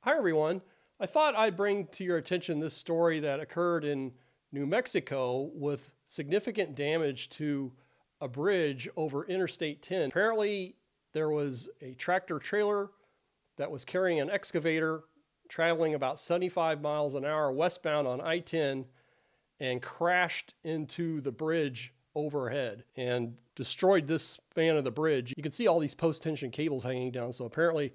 Hi everyone. I thought I'd bring to your attention this story that occurred in New Mexico with significant damage to a bridge over Interstate 10. Apparently there was a tractor trailer that was carrying an excavator traveling about 75 miles an hour westbound on I-10 and crashed into the bridge overhead and destroyed this span of the bridge. You can see all these post-tension cables hanging down. So apparently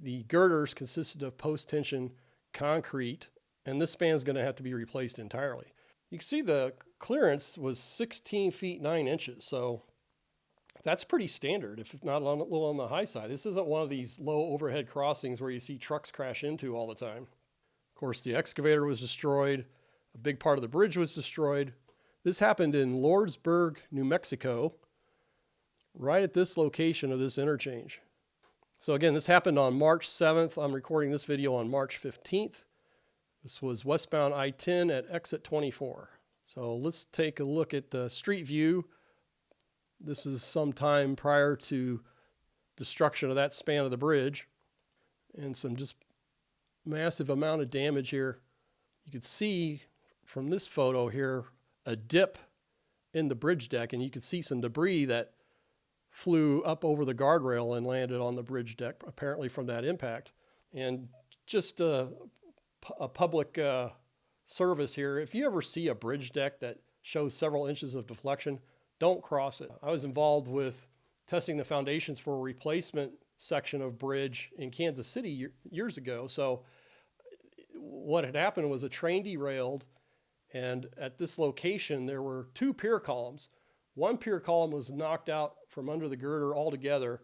the girders consisted of post-tension concrete, and this span is going to have to be replaced entirely. You can see the clearance was 16 feet 9 inches, so that's pretty standard, if not a little on the high side. This isn't one of these low overhead crossings where you see trucks crash into all the time. Of course, the excavator was destroyed. A big part of the bridge was destroyed. This happened in Lordsburg, New Mexico, right at this location of this interchange. So again, this happened on March 7th. I'm recording this video on March 15th. This was westbound I-10 at exit 24. So let's take a look at the street view. This is some time prior to destruction of that span of the bridge, and some just massive amount of damage here. You can see from this photo here a dip in the bridge deck, and you can see some debris that flew up over the guardrail and landed on the bridge deck, apparently from that impact. And just a public service here, if you ever see a bridge deck that shows several inches of deflection, don't cross it. I was involved with testing the foundations for a replacement section of bridge in Kansas City years ago. So what had happened was a train derailed, and at this location there were two pier columns. One pier column was knocked out from under the girder altogether,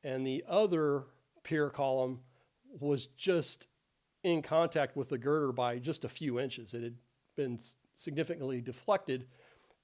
and the other pier column was just in contact with the girder by just a few inches. It had been significantly deflected,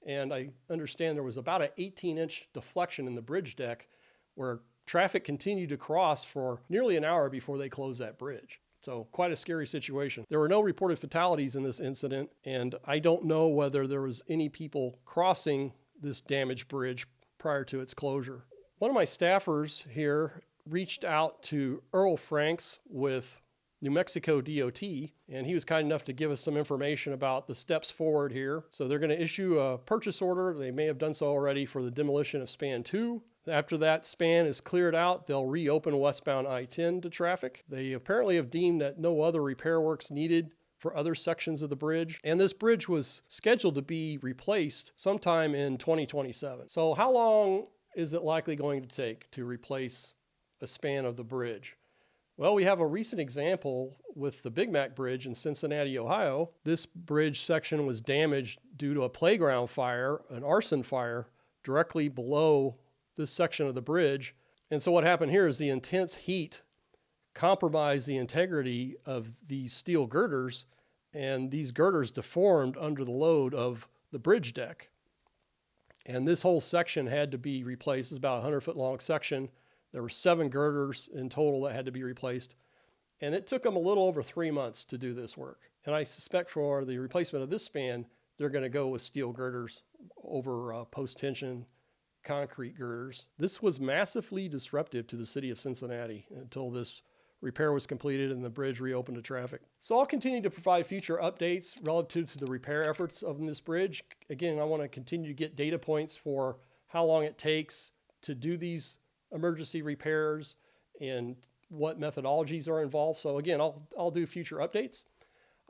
and I understand there was about an 18-inch deflection in the bridge deck where traffic continued to cross for nearly an hour before they closed that bridge. So quite a scary situation. There were no reported fatalities in this incident, and I don't know whether there was any people crossing this damaged bridge prior to its closure. One of my staffers here reached out to Earl Franks with New Mexico DOT, and he was kind enough to give us some information about the steps forward here. So they're going to issue a purchase order. They may have done so already for the demolition of span 2. After that span is cleared out, they'll reopen westbound I-10 to traffic. They apparently have deemed that no other repair work's needed for other sections of the bridge. And this bridge was scheduled to be replaced sometime in 2027. So how long is it likely going to take to replace a span of the bridge? Well, we have a recent example with the Big Mac Bridge in Cincinnati, Ohio. This bridge section was damaged due to a playground fire, an arson fire, directly below this section of the bridge. And so what happened here is the intense heat compromised the integrity of these steel girders, and these girders deformed under the load of the bridge deck. And this whole section had to be replaced. It's about a 100-foot long section. There were 7 girders in total that had to be replaced. And it took them a little over 3 months to do this work. And I suspect for the replacement of this span, they're going to go with steel girders over post-tension concrete girders. This was massively disruptive to the city of Cincinnati until this repair was completed and the bridge reopened to traffic. So I'll continue to provide future updates relative to the repair efforts of this bridge. Again, I want to continue to get data points for how long it takes to do these emergency repairs and what methodologies are involved. So again, I'll do future updates.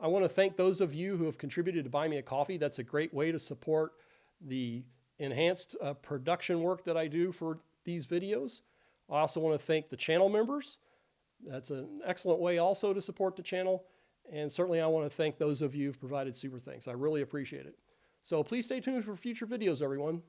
I want to thank those of you who have contributed to buy me a coffee. That's a great way to support the enhanced production work that I do for these videos. I also want to thank the channel members. That's an excellent way also to support the channel. And certainly I want to thank those of you who've provided super thanks. I really appreciate it. So please stay tuned for future videos, everyone.